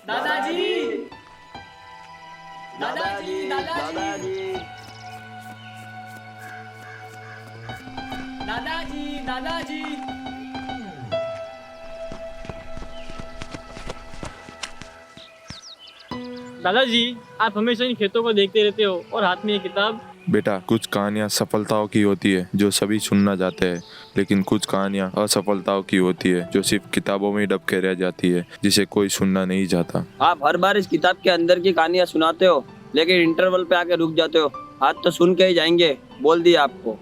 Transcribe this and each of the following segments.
दादाजी, दादाजी, दादाजी, दादाजी, दादाजी। दादाजी, आप हमेशा इन खेतों को देखते रहते हो और हाथ में ये किताब। बेटा, कुछ कहानियाँ सफलताओं की होती है जो सभी सुनना चाहते हैं, लेकिन कुछ कहानियाँ असफलताओं की होती है जो सिर्फ किताबों में ही दब के रह जाती है, जिसे कोई सुनना नहीं चाहता। आप हर बार इस किताब के अंदर की कहानियाँ सुनाते हो, लेकिन इंटरवल पे आके रुक जाते हो। आज तो सुन के ही जाएंगे, बोल दिया आपको।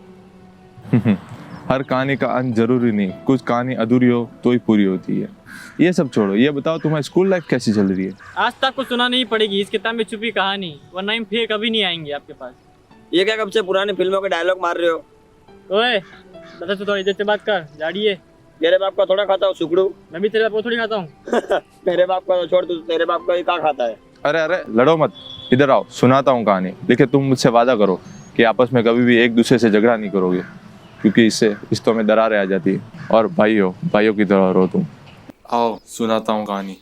हर कहानी का अंत जरूरी नहीं, कुछ कहानी अधूरी हो तो ही पूरी होती है। ये सब छोड़ो, ये बताओ तुम्हारी स्कूल लाइफ कैसी चल रही है? आज तक कुछ सुना नहीं पड़ेगी इस किताब में छुपी कहानी, वरना हम फिर कभी नहीं आएंगे आपके पास। ये क्या कब से पुराने फिल्मों के डायलॉग मार रहे हो? ओए दादा, तू थोड़ा इज्जत से बात कर, झाड़िए। तेरे बाप का थोड़ा खाता हूँ सुखड़ू। मैं भी तेरे बाप को थोड़ी खाता हूँ। मेरे बाप का तो छोड़, तू तेरे बाप का ही क्या खाता है? अरे अरे, लड़ो मत, इधर आओ, सुनाता हूँ कहानी। लेकिन तुम मुझसे वादा करो कि आपस में कभी भी एक दूसरे से झगड़ा नहीं करोगे, क्योंकि इससे रिश्तों में दरारें आ जाती है। और भाइयों की तरह रहो तुम। आओ, सुनाता हूँ कहानी।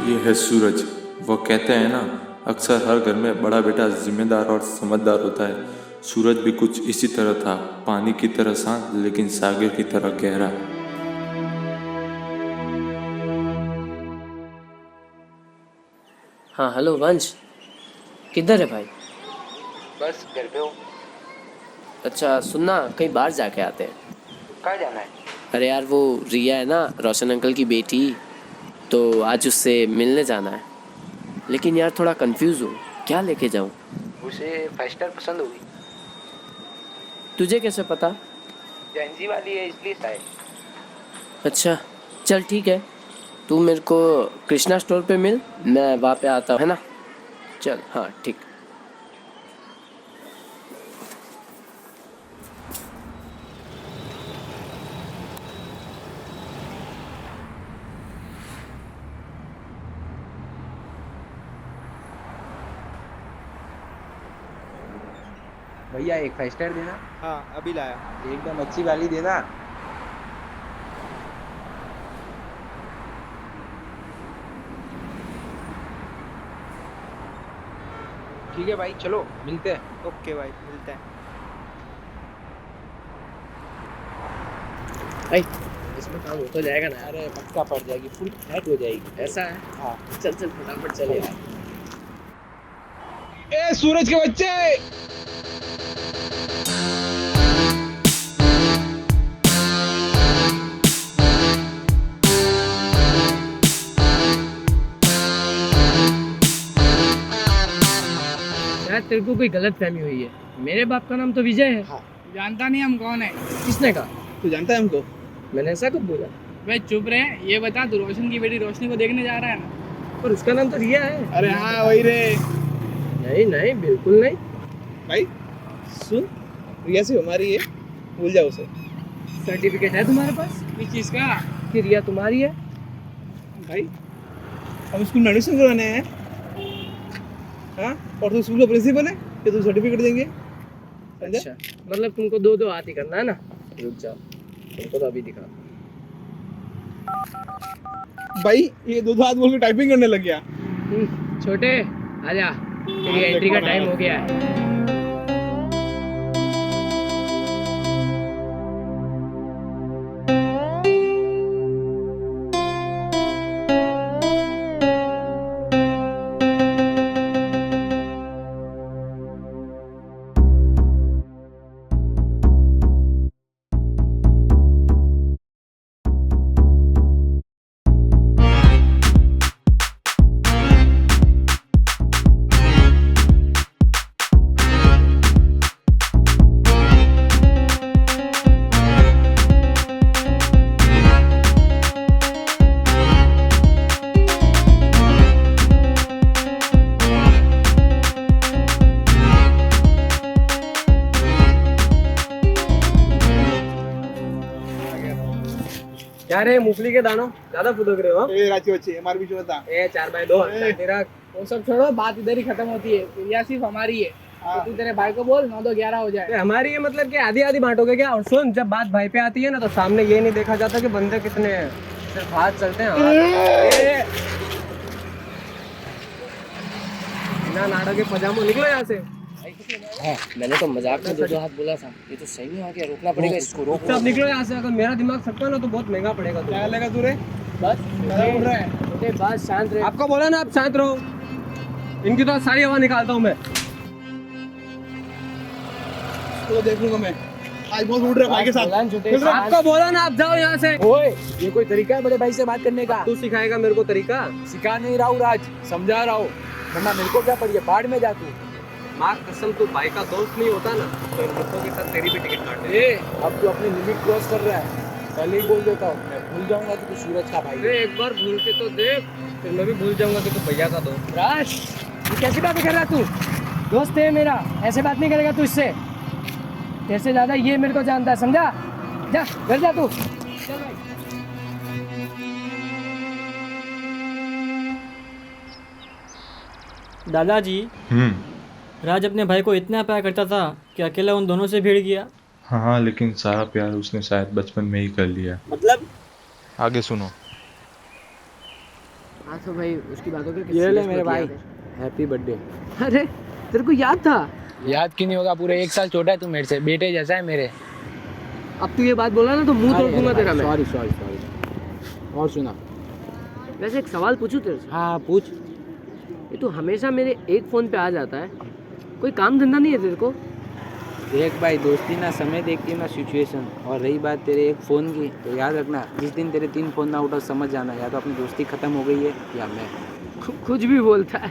ये है सूरज। वो कहते हैं ना, अक्सर हर घर में बड़ा बेटा जिम्मेदार और समझदार होता है। सूरज भी कुछ इसी तरह था, पानी की तरह शांत, लेकिन सागर की तरह गहरा। हाँ हेलो वंश, किधर है भाई? बस घर पे हूँ। अच्छा सुनना, कहीं बाहर जाके आते हैं। कहाँ जाना है? अरे यार, वो रिया है ना, रोशन अंकल की बेटी, तो आज उससे मिलने जाना है। लेकिन यार थोड़ा कंफ्यूज हूँ, क्या लेके जाऊँ? उसे 5 स्टार पसंद होगी। तुझे कैसे पता? जेंजी वाली है इसलिए शायद। अच्छा चल ठीक है, तू मेरे को कृष्णा स्टोर पे मिल, मैं वहाँ पे आता हूँ, है ना? चल हाँ ठीक। भैया एक 5 स्टार देना। हाँ अभी लाया। एकदम अच्छी वाली देना। ठीक है भाई, चलो मिलते हैं। ओके भाई, मिलते हैं। भाई इसमें काम हो तो जाएगा ना? अरे पक्का पड़ जाएगी, फुल फ्लैट हो जाएगी। ऐसा है? हाँ चल चल फटाफट चले यार। ए सूरज के बच्चे, शायद तेरे को कोई गलत फहमी हुई है। मेरे बाप का नाम तो विजय है। हाँ। जानता नहीं हम कौन है? किसने कहा? तू जानता है हमको? मैंने ऐसा कब बोला? भाई चुप रहे, ये बता तू रोशन की बेटी रोशनी को देखने जा रहा है ना? पर उसका नाम तो रिया है। अरे हाँ वही रे। नहीं नहीं बिल्कुल नहीं। भाई सुन, रिया से हमारी है, भूल जाओ उसे। सर्टिफिकेट है तुम्हारे पास किस चीज़ का? कि रिया तुम्हारी है? भाई हम स्कूल में एडमिशन करवाने हैं। हाँ, और तू स्कूल का प्रिंसिपल है, ये तो सर्टिफिकेट देंगे। अच्छा मतलब तुमको दो दो हाथ ही करना है ना? रुक जाओ, तुमको तो अभी दिखा। भाई ये दो हाथ बोल के टाइपिंग करने लग गया। छोटे आजा, तेरी एंट्री का टाइम हो गया है। क्या रे मूंगफली के दानों ज्यादा फुदक रहे हो ए रांची बच्चे हमारे बीच में बता ए 4x2 तेरा वो सब छोड़ो, बात इधर ही खत्म होती है। प्रिया सिर्फ हमारी है, तो तू तेरे भाई को बोल 9 2 11 हो जाए। हमारी ये मतलब कि आधी आधी बांटोगे क्या? और सुन, जब बात भाई पे आती है ना तो सामने ये नहीं देखा जाता कि बंदे कितने हैं, सिर्फ हाथ चलते हैं हाथ। बिना नाड़ो के पजामो निकलो यहाँ से। हाँ, मैंने तो मजाक में 2 हाथ बोला था, ये तो सही में आ गया। रोकना पड़ेगा इसको, रोक। सब निकलो यहाँ से, अगर मेरा दिमाग सकता ना तो बहुत महंगा पड़ेगा। क्या लेगा तू रे? बस क्या बोल रहा है? छोटे बस शांत रहे। आपको बोला ना आप शांत रहो, इनकी तो सारी हवा निकालता हूँ मैं। तो देख लूंगा मैं। आज बहुत उड़ रहा है भाई के साथ। छोटे आपको बोला ना आप जाओ यहाँ से। ओए, ये कोई तरीका है बड़े भाई से बात करने का? तू सिखाएगा मेरे को तरीका? सिखा नहीं रहा हूँ राज, समझा रहा हूँ। वरना मेरे को क्या पड़ी है, बाढ़ में जा तू। माँ कसम, तू भाई का दोस्त नहीं होता ना तो इन कुत्तों के साथ तेरी भी टिकट काट दे। ए, अब तू अपनी लिमिट क्रॉस कर रहा है, पहले ही बोल देता हूँ। मैं भूल जाऊंगा कि तू सूरज का भाई है। अरे एक बार भूल के तो देख, फिर मैं भी भूल जाऊंगा कि तू भैया का दोस्त। राज, ये कैसी बातें कर रहा तू? दोस्त है मेरा, ऐसे बात नहीं करेगा तू इससे। तेरे से ज्यादा ये मेरे को जानता है, समझा? जा घर जा तू। चल भाई। दादाजी, राज अपने भाई को इतना प्यार करता था कि अकेला उन दोनों से भिड़ गया। हाँ, लेकिन सारा प्यार उसने शायद बचपन में ही कर लिया। मतलब आगे सुनो। हाँ तो भाई उसकी बातों के ये ले मेरे भाई, हैप्पी बर्थडे। अरे तेरे को याद था? याद क्यों नहीं होगा, पूरे 1 साल छोटा है तू मेरे से, बेटे जैसा है मेरे। अब तू ये बात बोला ना तो मुंह तोड़ दूंगा तेरा मैं। Sorry sorry sorry. और सुना। वैसे एक सवाल पूछूं तेरे से? हाँ पूछ। ये तू हमेशा मेरे एक फ़ोन पे आ जाता है, कोई काम धंधा नहीं है तेरे को? देख भाई, दोस्ती ना समय देखती है ना सिचुएशन। और रही बात तेरे एक फ़ोन की, तो याद रखना जिस दिन तेरे 3 फ़ोन ना उठा समझ जाना या तो अपनी दोस्ती ख़त्म हो गई है या मैं। कुछ भी बोलता है।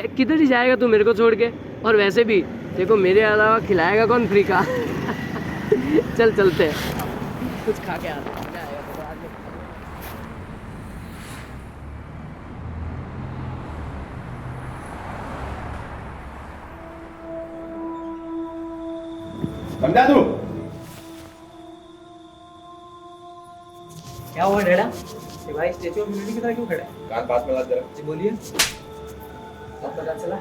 किधर ही जाएगा तू मेरे को छोड़ के? और वैसे भी देखो, मेरे अलावा खिलाएगा कौन फ्री का? चल चलते हैं, कुछ खा के आते हैं। समझा तू? क्या हुआ डेडा? ये भाई स्टैचू ऑफ यूनिटी की तरह क्यों खड़ा है? कान पास में लगा जरा। जी बोलिए। अब पता चला?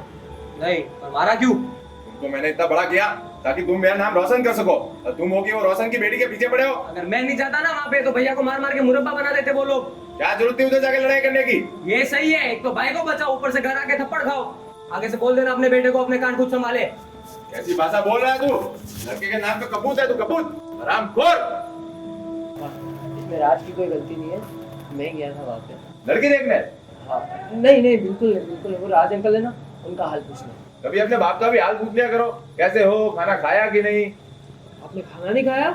नहीं, पर मारा क्यों? तुमको मैंने इतना बड़ा किया ताकि तुम मेरा नाम रोशन कर सको, और तुम हो कि वो रोशन की बेटी के पीछे पड़े हो। अगर मैं नहीं जाता ना वहाँ पे तो भैया को मार मार के मुरब्बा बना देते वो लोग। क्या जरूरत थी उधर जाके लड़ाई करने की? ये सही है, एक तो भाई को बचाओ, ऊपर से घर आके थप्पड़ खाओ। आगे से बोल देना अपने बेटे को अपने कान खुद संभाले। कैसी भाषा बोल रहा है तू? लड़के के नाम पे कपूत है तू, कपूत हरामखोर। इसमें राज की कोई गलती नहीं है, मैं गया था वहाँ पे। लड़की देखने? हाँ, नहीं नहीं बिल्कुल नहीं, बिल्कुल नहीं। वो राज अंकल है ना, उनका हाल पूछना। कभी अपने बाप का भी हाल पूछ लिया करो, कैसे हो, खाना खाया कि नहीं? आपने खाना नहीं खाया?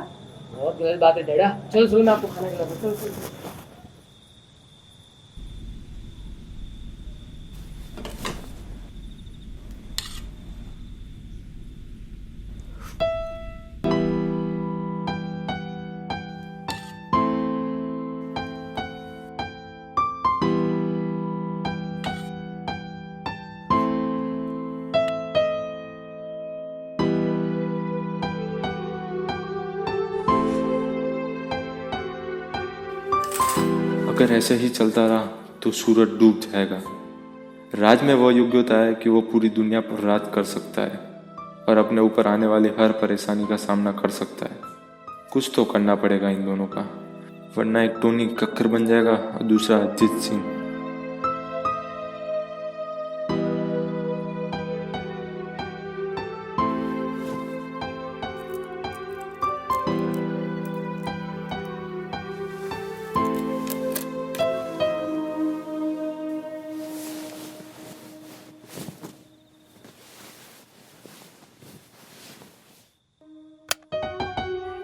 बहुत गलत बात है डैडा। चलो चलो मैं आपको खाना खिलाता हूँ। चलो चलो। अगर ऐसे ही चलता रहा तो सूरज डूब जाएगा। राज में वह योग्यता है कि वो पूरी दुनिया पर राज कर सकता है और अपने ऊपर आने वाली हर परेशानी का सामना कर सकता है। कुछ तो करना पड़ेगा इन दोनों का, वरना एक टोनी कक्कर बन जाएगा और दूसरा अजीत सिंह।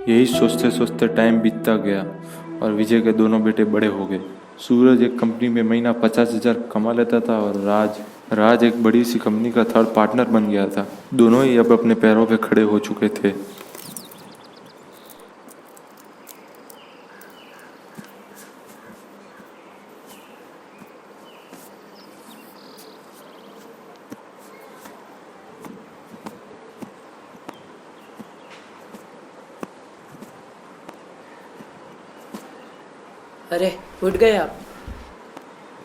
यही सोचते सोचते टाइम बीतता गया और विजय के दोनों बेटे बड़े हो गए। सूरज एक कंपनी में महीना 50,000 कमा लेता था और राज एक बड़ी सी कंपनी का थर्ड पार्टनर बन गया था। दोनों ही अब अपने पैरों पे खड़े हो चुके थे। अरे उठ गए आप?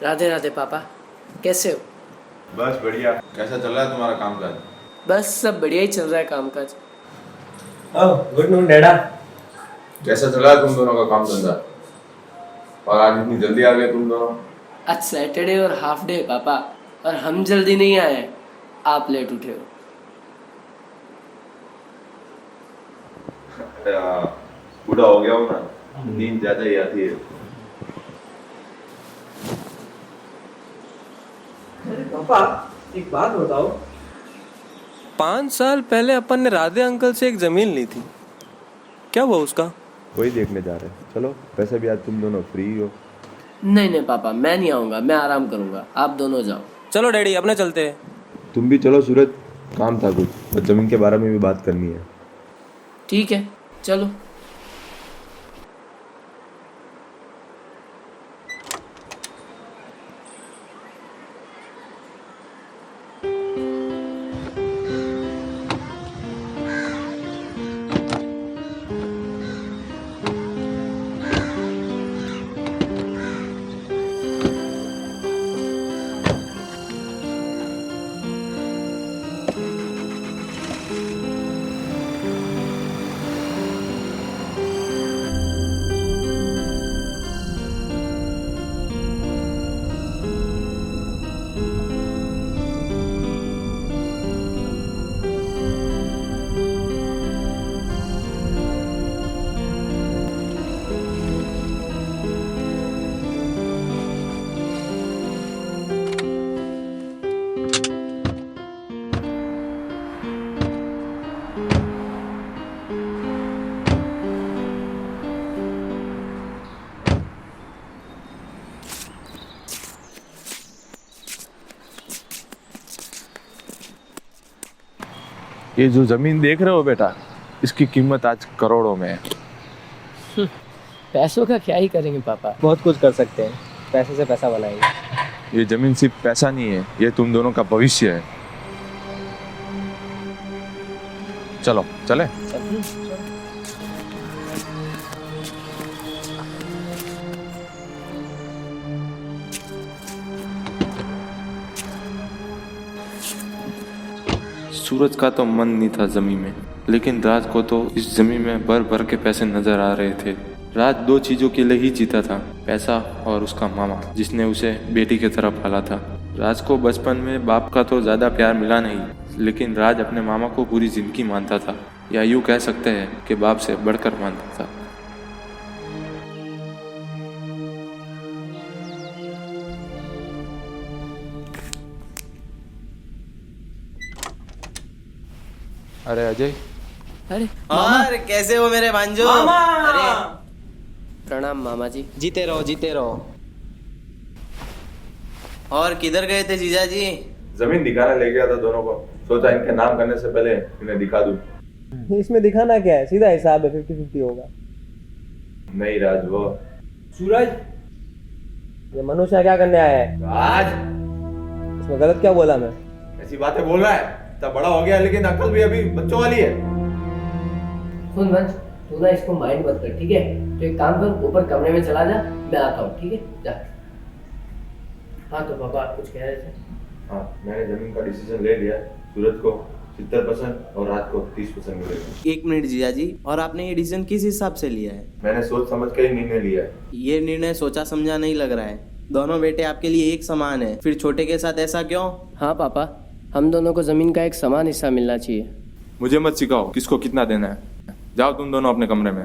राधे राधे पापा, कैसे हो? बस बढ़िया। कैसा चल रहा है तुम्हारा कामकाज? बस सब बढ़िया ही चल रहा है कामकाज। गुड नून डैडा। कैसा चल रहा है तुम दोनों का काम धंधा? और आज इतनी जल्दी आ गए तुम दोनों? आज सैटरडे और हाफ डे है पापा, और हम जल्दी नहीं आए हैं, आप लेट उठे हो। बूढ़ा हो गया हूँ ना, नींद ज्यादा ही आती है। पापा एक बात बताओ, 5 साल पहले अपन ने राधे अंकल से एक जमीन ली थी, क्या हुआ उसका? वही देखने जा रहे हैं। चलो, वैसे भी आज तुम दोनों फ्री हो। नहीं नहीं पापा, मैं नहीं आऊँगा, मैं आराम करूँगा, आप दोनों जाओ। चलो डैडी अपने चलते हैं। तुम भी चलो सूरज, काम था कुछ और जमीन के बारे में भी बात करनी है। ठीक है चलो। ये जो जमीन देख रहे हो बेटा, इसकी कीमत आज करोड़ों में है। पैसों का क्या ही करेंगे पापा। बहुत कुछ कर सकते हैं, पैसे से पैसा बनाएंगे। ये जमीन सिर्फ पैसा नहीं है, ये तुम दोनों का भविष्य है। चलो चले। सूरज का तो मन नहीं था जमीन में, लेकिन राज को तो इस जमीन में भर भर के पैसे नजर आ रहे थे। राज 2 चीजों के लिए ही जीता था, पैसा और उसका मामा जिसने उसे बेटी की तरह पाला था। राज को बचपन में बाप का तो ज्यादा प्यार मिला नहीं, लेकिन राज अपने मामा को पूरी जिंदगी मानता था, या यूं कह सकते हैं कि बाप से बढ़कर मानता था। अरे अजय। अरे और कैसे हो मेरे भांजो? अरे प्रणाम मामा जी। जीते रहो जीते रहो। और किधर गए थे जीजा जी? जमीन दिखाने ले गया था दोनों को, सोचा इनके नाम करने से पहले इन्हें दिखा दूं। इसमें दिखाना क्या है, सीधा हिसाब है, 50-50 होगा। नहीं राज, वो सूरज, ये मनुष्य क्या करने आया है? राज, इसमें गलत क्या बोला मैं? ऐसी बातें बोल रहा है, तब बड़ा हो गया लेकिन अक्ल भी अभी बच्चों वाली है। सुन वंश, तू ना इसको माइंड मत कर, ठीक है? तो एक काम कर, ऊपर कमरे में चला जा, मैं आता हूँ, ठीक है? जा। हाँ तो पापा आप कुछ कह रहे थे? हाँ, मैंने जमीन का डिसीजन ले लिया। सूरज को 70% और राज को 30% मिलेगा। 1 मिनट जीजा जी, और आपने ये डिसीजन किस हिसाब से लिया है? मैंने सोच समझ कर ही निर्णय लिया है। ये निर्णय सोचा समझा नहीं लग रहा है। दोनों बेटे आपके लिए एक समान है, फिर छोटे के साथ ऐसा क्यों? हाँ पापा, हम दोनों को जमीन का एक समान हिस्सा मिलना चाहिए। मुझे मत सिखाओ किसको कितना देना है। जाओ तुम दोनों अपने कमरे में।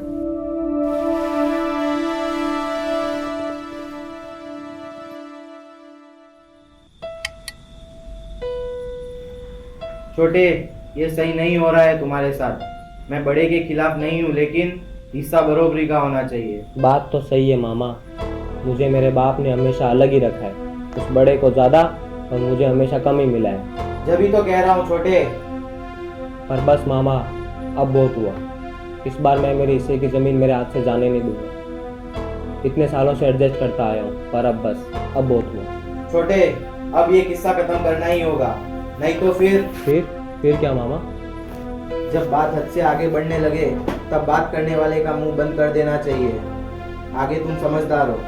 छोटे, ये सही नहीं हो रहा है तुम्हारे साथ। मैं बड़े के खिलाफ नहीं हूँ, लेकिन हिस्सा बरोबरी का होना चाहिए। बात तो सही है मामा, मुझे मेरे बाप ने हमेशा अलग ही रखा है, उस बड़े को ज़्यादा और मुझे हमेशा कम ही मिला है। जब ही तो कह रहा हूँ छोटे। पर बस मामा, अब बहुत हुआ। इस बार मैं मेरे हिस्से की ज़मीन मेरे हाथ से जाने नहीं दूंगा। इतने सालों से एडजस्ट करता आया हूँ, पर अब बस, अब बहुत हुआ। छोटे, अब ये किस्सा खत्म करना ही होगा, नहीं तो फिर क्या मामा? जब बात हद से आगे बढ़ने लगे तब बात करने वाले का मुंह बंद कर देना चाहिए। आगे तुम समझदार हो।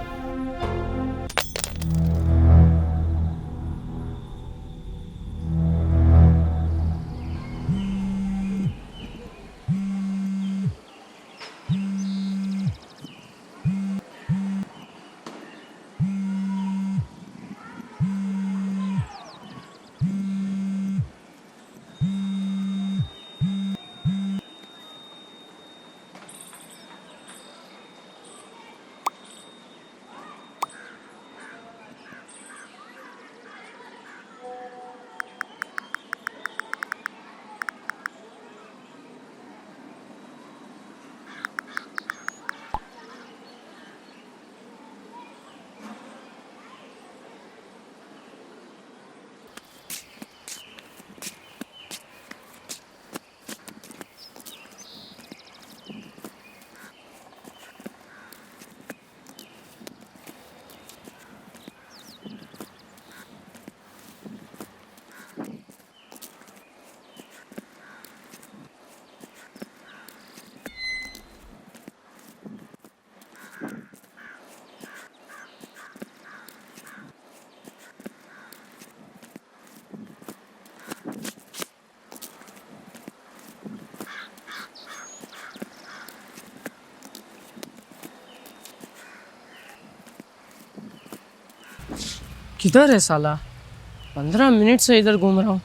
किधर है साला? 15 मिनट से इधर घूम रहा हूँ,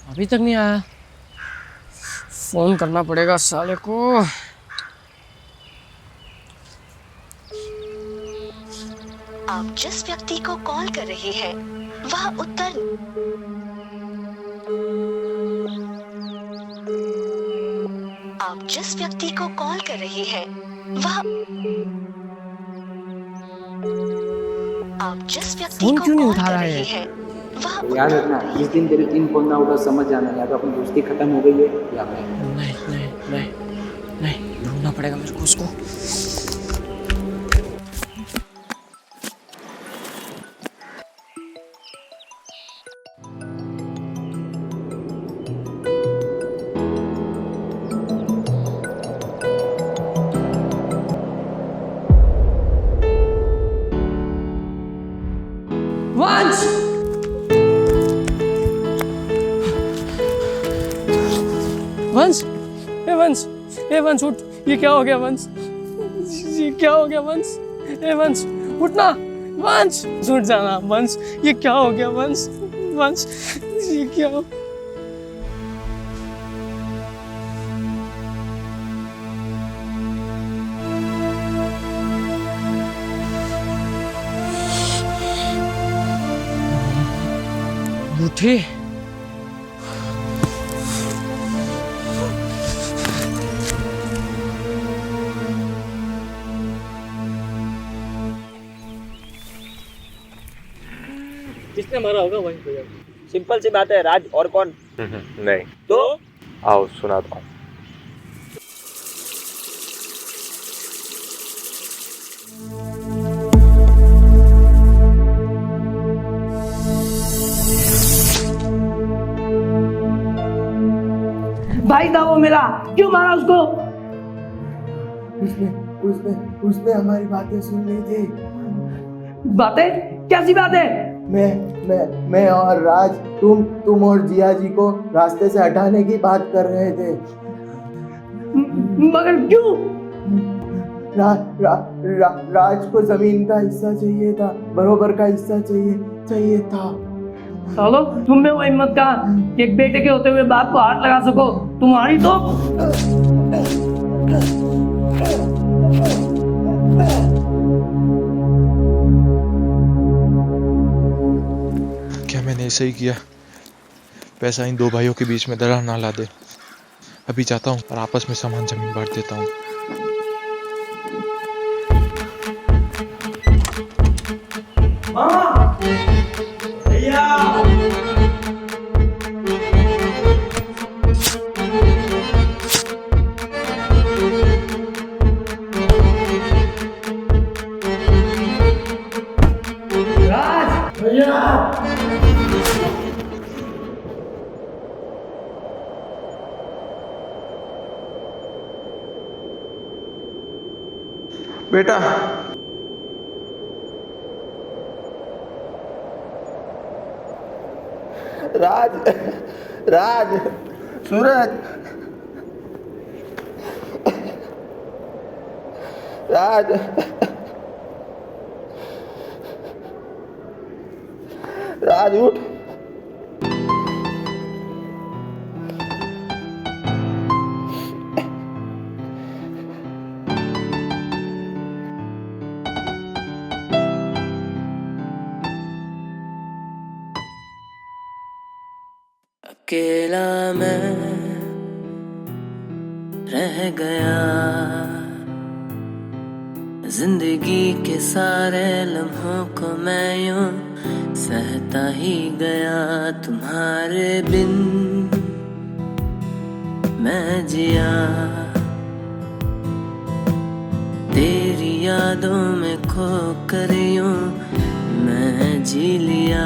अभी तक नहीं आया। फोन करना पड़ेगा साले को। आप जिस व्यक्ति को कॉल कर रहे हैं वह उत्तर आप जिस व्यक्ति को कॉल कर रहे हैं वह आप जिस व्यक्ति फोन को क्यों नहीं कॉल उठा कर रहा रहे है? हैं वह याद रखना, जिस दिन तेरे 3 फोन ना उठा समझ जाना, या तो अपनी दोस्ती खत्म हो गई है या मैं। नहीं नहीं नहीं नहीं, ढूंढना पड़ेगा मेरे को उसको। वंश! वंश! ए वंश उठ! ये क्या हो गया वंश? ये क्या हो गया वंश? ए वंश उठना! वंश उठ जाना वंश! ये क्या हो गया वंश? वंश ये क्या हो... उठे। किसने मारा होगा वहीं पे? सिंपल सी बात है राज, और कौन? नहीं तो आओ सुनाता हूँ। भाई था वो मेरा, क्यों मारा उसको? उसने हमारी बातें सुन ली थी। बातें? कैसी बातें? मैं और राज तुम और जिया जी को रास्ते से हटाने की बात कर रहे थे। मगर क्यों? राज को जमीन का हिस्सा चाहिए था, बरोबर का हिस्सा चाहिए था। चलो, तुम में वो हिम्मत कहाँ कि एक बेटे के होते हुए बाप को हाथ लगा सको? तुम्हारी तो क्या मैंने ऐसे ही किया? पैसा इन दो भाइयों के बीच में दरार ना ला दे। अभी जाता हूँ और आपस में सामान जमीन बांट देता हूँ। बेटा राज, राज, सूरज, राज, राज उठ। अकेला मैं रह गया, जिंदगी के सारे लम्हों को मैं यूं सहता ही गया। तुम्हारे बिन मैं जिया, तेरी यादों में खो कर यूं मैं जी लिया।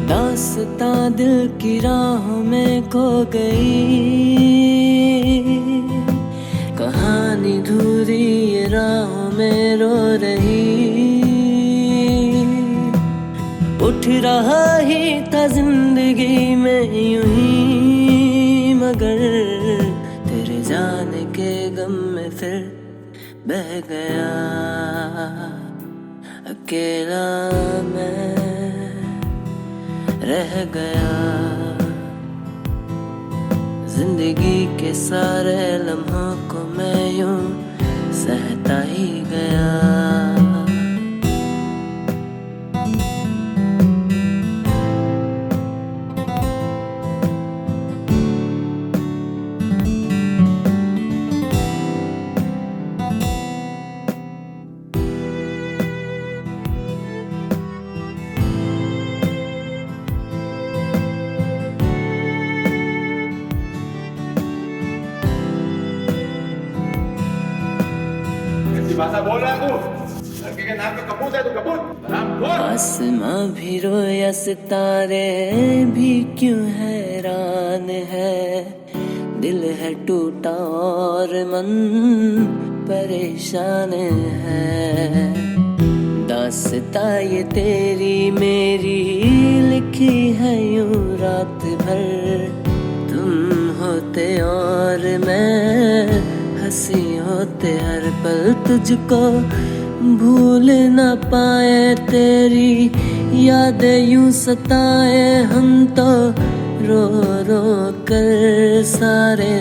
दास्तां दिल की राहों में खो गई, कहानी धूरी ये राहों में रो रही। उठ रहा ही था जिंदगी में यूं ही, मगर तेरे जाने के गम में फिर बह गया। अकेला मैं रह गया, जिंदगी के सारे लम्हों को मैं यूं सहता ही गया। भाषा बोल रहा है तू? लड़के के नाम पे कपूत है, तू कपूत आसमां भी रोया सितारे भी क्यों हैरान है। दिल है टूटा और मन परेशान है। दास्तां ये तेरी मेरी लिखी है यूं रात भर। तुम होते और मैं हंसी होते हर पल तुझको भूल न पाए। तेरी यादें यूं सताए हम तो रो रो कर सारे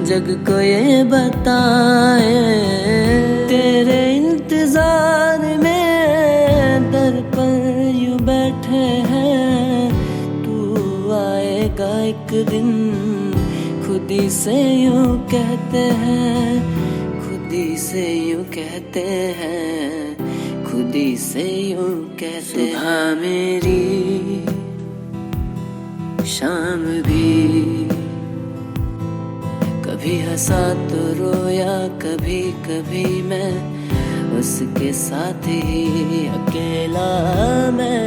जग को ये बताए। तेरे इंतजार में दर पर यूं बैठे हैं, तू आएगा एक दिन खुदी से यूं कहते हैं, खुदी से यूं कहते हैं, खुदी से यूं कहते हैं। सुबह मेरी शाम भी, कभी हंसा तो रोया, कभी कभी मैं उसके साथ ही। अकेला मैं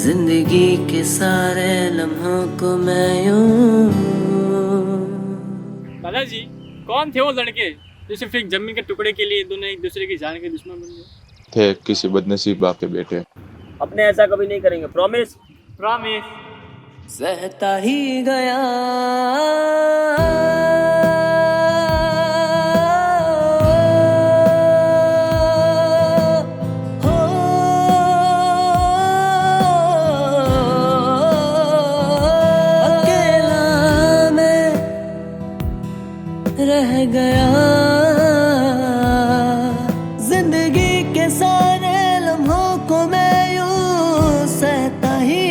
जिंदगी के सारे लम्हों को मैं यूं। दादाजी, कौन थे वो लड़के जो सिर्फ एक जमीन के टुकड़े के लिए दोनों एक दूसरे की जान के दुश्मन बन गए? थे किसी बदनसीब बाप के बेटे। अपने ऐसा कभी नहीं करेंगे, प्रॉमिस। प्रॉमिस। सहता ही गया रह गया। जिंदगी के सारे लम्हों को मैं यूं सहता ही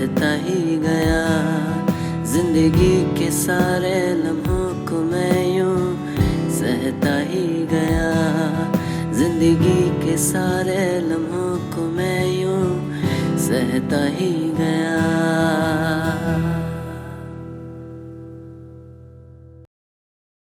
सहता ही गया। जिंदगी के सारे लम्हों को मैं यूं सहता ही गया। जिंदगी के सारे लम्हों को मैं यूं सहता ही गया।